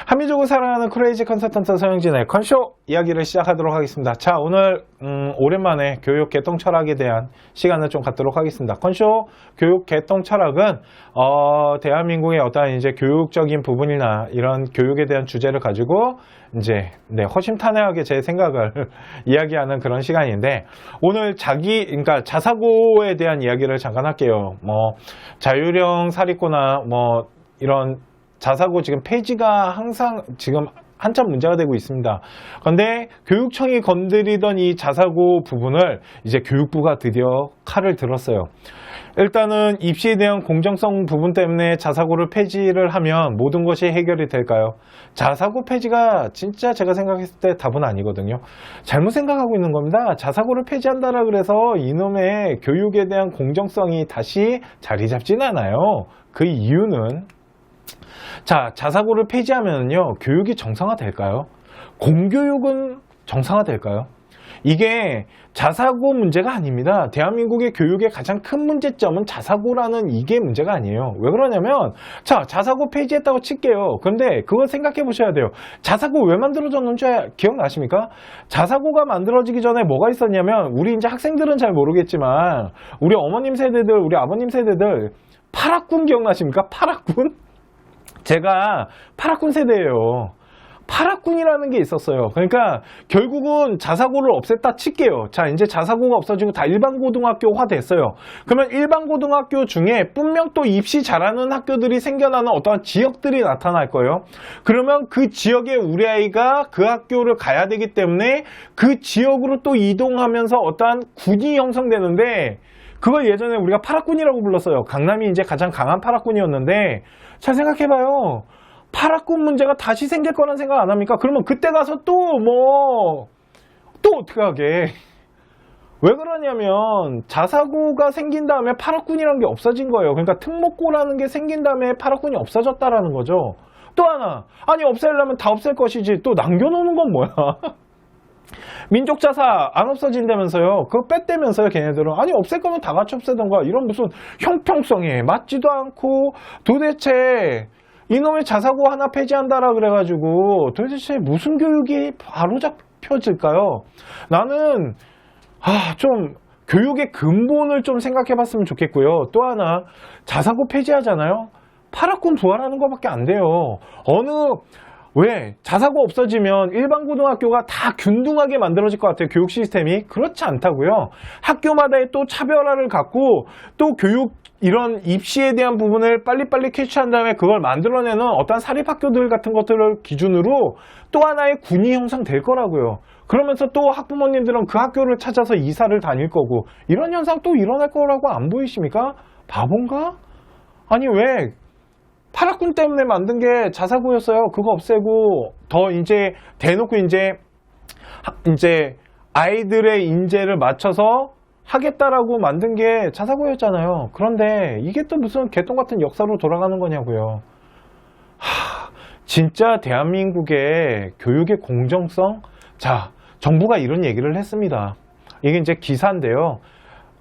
합리적으로 살아가는 크레이지 컨설턴트 서영진의 컨쇼 이야기를 시작하도록 하겠습니다. 자, 오늘 오랜만에 교육 개통 철학에 대한 시간을 좀 갖도록 하겠습니다. 컨쇼 교육 개통 철학은 대한민국의 어떤 이제 교육적인 부분이나 이런 교육에 대한 주제를 가지고 이제 허심탄회하게 제 생각을 이야기하는 그런 시간인데, 오늘 그러니까 자사고에 대한 이야기를 잠깐 할게요. 자율형 사립고나 이런 자사고 지금 폐지가 항상 지금 한참 문제가 되고 있습니다. 그런데 교육청이 건드리던 이 자사고 부분을 이제 교육부가 드디어 칼을 들었어요. 일단은 입시에 대한 공정성 부분 때문에 자사고를 폐지를 하면 모든 것이 해결이 될까요? 자사고 폐지가 진짜 제가 생각했을 때 답은 아니거든요. 잘못 생각하고 있는 겁니다. 자사고를 폐지한다라 그래서 이놈의 교육에 대한 공정성이 다시 자리 잡진 않아요. 그 이유는, 자, 자사고를 폐지하면요, 교육이 정상화될까요? 공교육은 정상화될까요? 이게 자사고 문제가 아닙니다. 대한민국의 교육의 가장 큰 문제점은 자사고라는 이게 문제가 아니에요. 왜 그러냐면, 자, 자사고 폐지했다고 칠게요. 근데 그걸 생각해 보셔야 돼요. 자사고 왜 만들어졌는지 기억나십니까? 자사고가 만들어지기 전에 뭐가 있었냐면, 우리 이제 학생들은 잘 모르겠지만 우리 어머님 세대들, 우리 아버님 세대들 파락군 기억나십니까? 파락군? 제가 파락군 세대예요. 파락군이라는 게 있었어요. 그러니까 결국은 자사고를 없앴다 칠게요. 자, 이제 자사고가 없어지고 다 일반 고등학교화 됐어요. 그러면 일반 고등학교 중에 분명 또 입시 잘하는 학교들이 생겨나는 어떠한 지역들이 나타날 거예요. 그러면 그 지역에 우리 아이가 그 학교를 가야 되기 때문에 그 지역으로 또 이동하면서 어떠한 군이 형성되는데, 그걸 예전에 우리가 파락군이라고 불렀어요. 강남이 이제 가장 강한 파락군이었는데, 잘 생각해봐요. 파락군 문제가 다시 생길 거란 생각 안 합니까? 그러면 그때 가서 또 어떻게 하게. 왜 그러냐면, 자사고가 생긴 다음에 파락군이라는 게 없어진 거예요. 그러니까 특목고라는 게 생긴 다음에 파락군이 없어졌다라는 거죠. 또 하나, 아니 없애려면 다 없앨 것이지 또 남겨놓는 건 뭐야? 민족자사 안 없어진다면서요. 그거 뺐다면서요. 걔네들은. 아니 없앨 거면 다 같이 없애던가. 이런 무슨 형평성에 맞지도 않고, 도대체 이놈의 자사고 하나 폐지한다라 그래가지고 도대체 무슨 교육이 바로 잡혀질까요? 나는 좀 교육의 근본을 좀 생각해 봤으면 좋겠고요. 또 하나, 자사고 폐지하잖아요. 파락군 부활하는 것밖에 안 돼요. 왜? 자사고 없어지면 일반 고등학교가 다 균등하게 만들어질 것 같아요. 교육 시스템이. 그렇지 않다고요. 학교마다의 또 차별화를 갖고, 또 교육 이런 입시에 대한 부분을 빨리빨리 캐치한 다음에 그걸 만들어내는 어떤 사립학교들 같은 것들을 기준으로 또 하나의 군이 형성될 거라고요. 그러면서 또 학부모님들은 그 학교를 찾아서 이사를 다닐 거고, 이런 현상 또 일어날 거라고 안 보이십니까? 바본가? 아니 왜 파락군 때문에 만든 게 자사고였어요. 그거 없애고 더 이제 대놓고 이제 아이들의 인재를 맞춰서 하겠다라고 만든 게 자사고였잖아요. 그런데 이게 또 무슨 개똥 같은 역사로 돌아가는 거냐고요. 진짜 대한민국의 교육의 공정성? 자, 정부가 이런 얘기를 했습니다. 이게 이제 기사인데요.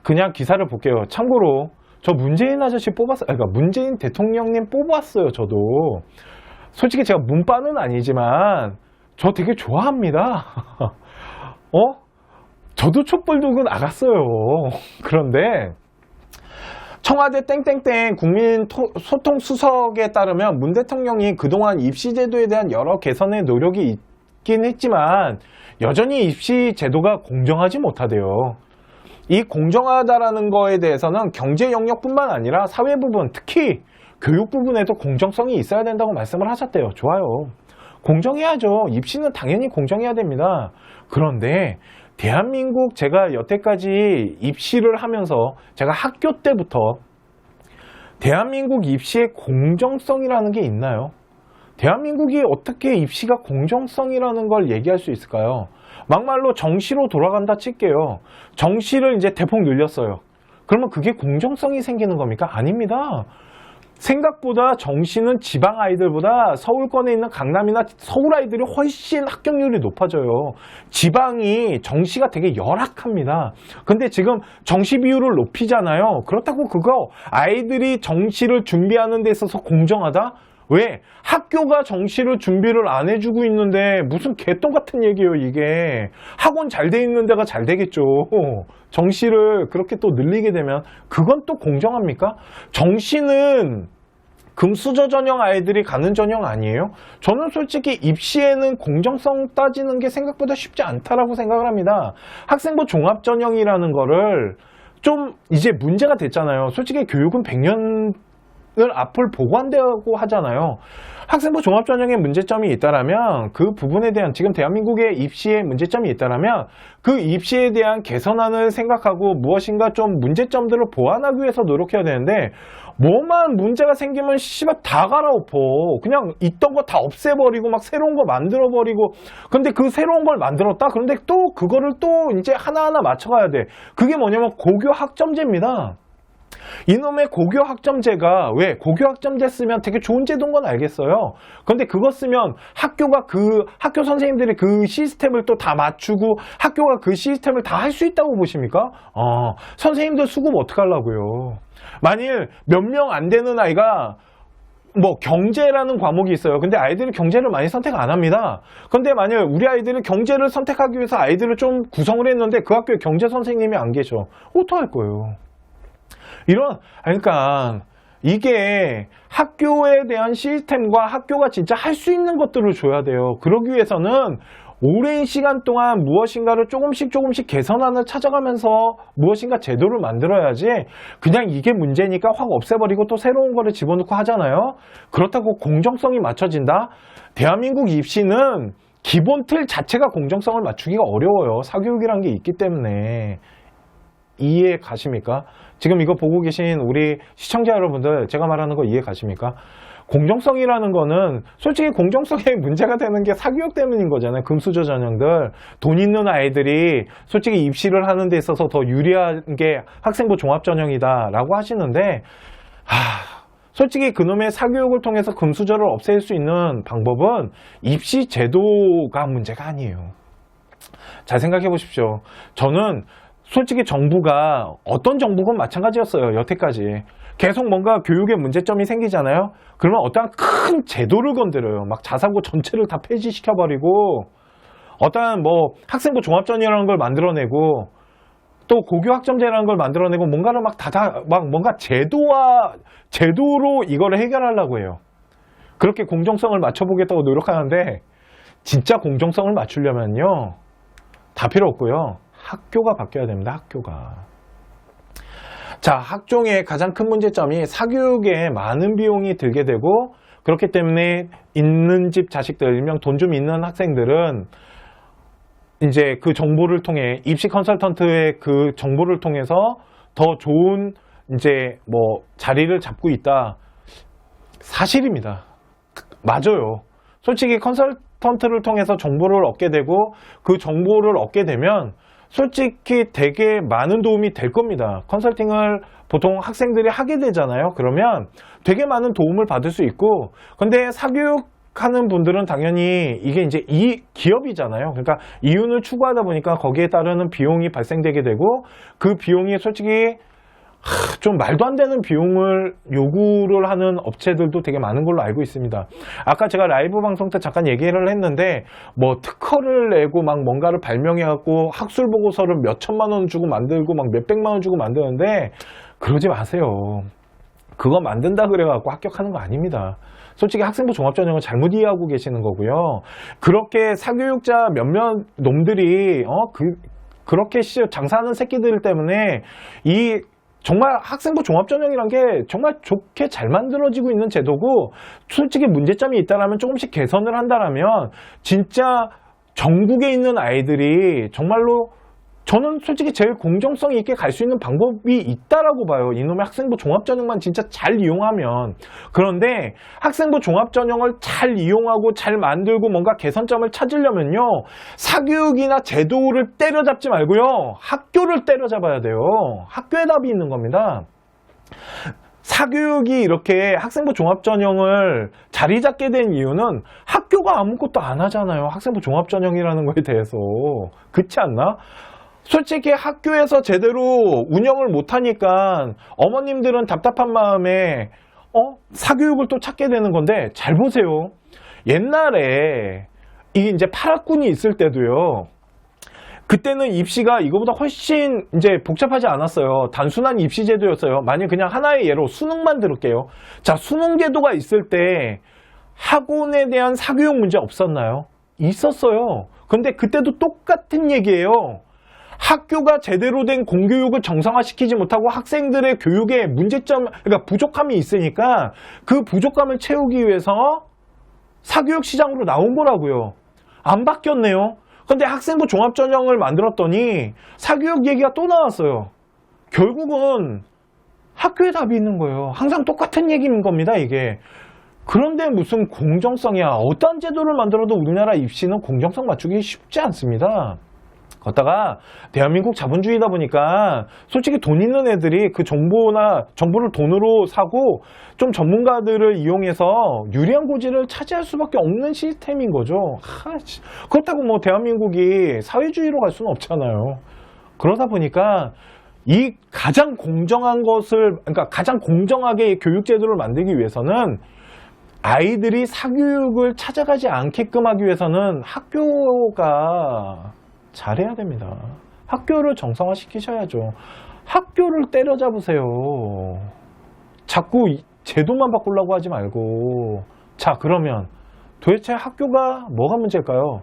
그냥 기사를 볼게요. 참고로 저 문재인 아저씨 뽑았어요. 그러니까 문재인 대통령님 뽑았어요. 저도 솔직히 제가 문빠는 아니지만 저 되게 좋아합니다. 저도 촛불 들고 나갔어요. 그런데 청와대 땡땡땡 국민소통수석에 따르면 문 대통령이 그동안 입시제도에 대한 여러 개선의 노력이 있긴 했지만 여전히 입시제도가 공정하지 못하대요. 이 공정하다라는 거에 대해서는 경제 영역뿐만 아니라 사회 부분, 특히 교육 부분에도 공정성이 있어야 된다고 말씀을 하셨대요. 좋아요. 공정해야죠. 입시는 당연히 공정해야 됩니다. 그런데 대한민국, 제가 여태까지 입시를 하면서 제가 학교 때부터 대한민국 입시의 공정성이라는 게 있나요? 대한민국이 어떻게 입시가 공정성이라는 걸 얘기할 수 있을까요? 막말로 정시로 돌아간다 칠게요. 정시를 이제 대폭 늘렸어요. 그러면 그게 공정성이 생기는 겁니까? 아닙니다. 생각보다 정시는 지방 아이들보다 서울권에 있는 강남이나 서울 아이들이 훨씬 합격률이 높아져요. 지방이 정시가 되게 열악합니다. 근데 지금 정시 비율을 높이잖아요. 그렇다고 그거 아이들이 정시를 준비하는 데 있어서 공정하다? 왜? 학교가 정시를 준비를 안 해주고 있는데 무슨 개똥 같은 얘기예요, 이게. 학원 잘 돼 있는 데가 잘 되겠죠. 정시를 그렇게 또 늘리게 되면 그건 또 공정합니까? 정시는 금수저 전형 아이들이 가는 전형 아니에요? 저는 솔직히 입시에는 공정성 따지는 게 생각보다 쉽지 않다라고 생각을 합니다. 학생부 종합 전형이라는 거를 좀 이제 문제가 됐잖아요. 솔직히 교육은 100년을 앞을 보고 한다고 하잖아요. 학생부 종합 전형에 문제점이 있다라면 그 부분에 대한 지금 대한민국의 입시에 문제점이 있다라면 그 입시에 대한 개선안을 생각하고 무엇인가 좀 문제점들을 보완하기 위해서 노력해야 되는데 뭐만 문제가 생기면 씨발 다 갈아엎어. 그냥 있던 거 다 없애버리고 막 새로운 거 만들어버리고. 근데 그 새로운 걸 만들었다? 그런데 또 그거를 또 이제 하나하나 맞춰가야 돼. 그게 뭐냐면 고교 학점제입니다. 이놈의 고교 학점제가 왜 고교 학점제 쓰면 되게 좋은 제도인 건 알겠어요. 그런데 그거 쓰면 학교가 그 학교 선생님들이 그 시스템을 또 다 맞추고 학교가 그 시스템을 다 할 수 있다고 보십니까? 선생님들 수급 어떻게 하려고요? 만일 몇 명 안 되는 아이가 뭐 경제라는 과목이 있어요. 근데 아이들이 경제를 많이 선택 안 합니다. 근데 만약 우리 아이들이 경제를 선택하기 위해서 아이들을 좀 구성을 했는데 그 학교에 경제 선생님이 안 계셔. 어떡할 거예요? 그러니까 이게 학교에 대한 시스템과 학교가 진짜 할 수 있는 것들을 줘야 돼요. 그러기 위해서는 오랜 시간 동안 무엇인가를 조금씩 개선안을 찾아가면서 무엇인가 제도를 만들어야지 그냥 이게 문제니까 확 없애버리고 또 새로운 거를 집어넣고 하잖아요. 그렇다고 공정성이 맞춰진다? 대한민국 입시는 기본 틀 자체가 공정성을 맞추기가 어려워요. 사교육이란 게 있기 때문에. 이해 가십니까? 지금 이거 보고 계신 우리 시청자 여러분들 제가 말하는 거 이해 가십니까? 공정성이라는 거는 솔직히 공정성에 문제가 되는 게 사교육 때문인 거잖아요. 금수저 전형들. 돈 있는 아이들이 솔직히 입시를 하는 데 있어서 더 유리한 게 학생부 종합 전형이다 라고 하시는데 솔직히 그놈의 사교육을 통해서 금수저를 없앨 수 있는 방법은 입시 제도가 문제가 아니에요. 잘 생각해 보십시오. 저는 솔직히 정부가 어떤 정부건 마찬가지였어요. 여태까지. 계속 뭔가 교육에 문제점이 생기잖아요. 그러면 어떠한 큰 제도를 건드려요. 막 자사고 전체를 다 폐지시켜버리고 어떠한 뭐 학생부 종합전이라는 걸 만들어내고 또 고교 학점제라는 걸 만들어내고 뭔가를 막 뭔가 제도로 이거를 해결하려고 해요. 그렇게 공정성을 맞춰보겠다고 노력하는데 진짜 공정성을 맞추려면요. 다 필요 없고요. 학교가 바뀌어야 됩니다. 학교가. 자, 학종의 가장 큰 문제점이 사교육에 많은 비용이 들게 되고 그렇기 때문에 있는 집 자식들, 일명 돈 좀 있는 학생들은 이제 그 정보를 통해 입시 컨설턴트의 그 정보를 통해서 더 좋은 이제 뭐 자리를 잡고 있다. 사실입니다. 맞아요. 솔직히 컨설턴트를 통해서 정보를 얻게 되고 그 정보를 얻게 되면 솔직히 되게 많은 도움이 될 겁니다. 컨설팅을 보통 학생들이 하게 되잖아요. 그러면 되게 많은 도움을 받을 수 있고 근데 사교육하는 분들은 당연히 이게 이제 이 기업이잖아요. 그러니까 이윤을 추구하다 보니까 거기에 따르는 비용이 발생되게 되고 그 비용이 솔직히 좀 말도 안 되는 비용을 요구를 하는 업체들도 되게 많은 걸로 알고 있습니다. 아까 제가 라이브 방송 때 잠깐 얘기를 했는데 뭐 특허를 내고 막 뭔가를 발명해갖고 학술 보고서를 몇 천만 원 주고 만들고 막 몇백만 원 주고 만드는데 그러지 마세요. 그거 만든다 그래갖고 합격하는 거 아닙니다. 솔직히 학생부 종합전형을 잘못 이해하고 계시는 거고요. 그렇게 사교육자 몇몇 놈들이 그렇게 장사하는 새끼들 때문에 이 정말 학생부 종합전형이란 게 정말 좋게 잘 만들어지고 있는 제도고 솔직히 문제점이 있다라면 조금씩 개선을 한다라면 진짜 전국에 있는 아이들이 정말로 저는 솔직히 제일 공정성 있게 갈 수 있는 방법이 있다라고 봐요. 이놈의 학생부 종합전형만 진짜 잘 이용하면. 그런데 학생부 종합전형을 잘 이용하고 잘 만들고 뭔가 개선점을 찾으려면요. 사교육이나 제도를 때려잡지 말고요. 학교를 때려잡아야 돼요. 학교에 답이 있는 겁니다. 사교육이 이렇게 학생부 종합전형을 자리 잡게 된 이유는 학교가 아무것도 안 하잖아요. 학생부 종합전형이라는 거에 대해서. 그렇지 않나? 솔직히 학교에서 제대로 운영을 못하니까 어머님들은 답답한 마음에 사교육을 또 찾게 되는 건데, 잘 보세요. 옛날에 이게 이제 파락군이 있을 때도요. 그때는 입시가 이거보다 훨씬 이제 복잡하지 않았어요. 단순한 입시 제도였어요. 만약 그냥 하나의 예로 수능만 들을게요. 자, 수능 제도가 있을 때 학원에 대한 사교육 문제 없었나요? 있었어요. 근데 그때도 똑같은 얘기예요. 학교가 제대로 된 공교육을 정상화시키지 못하고 학생들의 교육에 문제점, 그러니까 부족함이 있으니까 그 부족함을 채우기 위해서 사교육 시장으로 나온 거라고요. 안 바뀌었네요. 근데 학생부 종합전형을 만들었더니 사교육 얘기가 또 나왔어요. 결국은 학교에 답이 있는 거예요. 항상 똑같은 얘기인 겁니다, 이게. 그런데 무슨 공정성이야. 어떤 제도를 만들어도 우리나라 입시는 공정성 맞추기 쉽지 않습니다. 걷다가 대한민국 자본주의다 보니까 솔직히 돈 있는 애들이 그 정보를 돈으로 사고 좀 전문가들을 이용해서 유리한 고지를 차지할 수밖에 없는 시스템인 거죠. 그렇다고 뭐 대한민국이 사회주의로 갈 수는 없잖아요. 그러다 보니까 이 가장 공정한 것을, 그러니까 가장 공정하게 교육제도를 만들기 위해서는 아이들이 사교육을 찾아가지 않게끔 하기 위해서는 학교가 잘해야 됩니다. 학교를 정상화시키셔야죠. 학교를 때려잡으세요. 자꾸 제도만 바꾸려고 하지 말고. 자, 그러면 도대체 학교가 뭐가 문제일까요?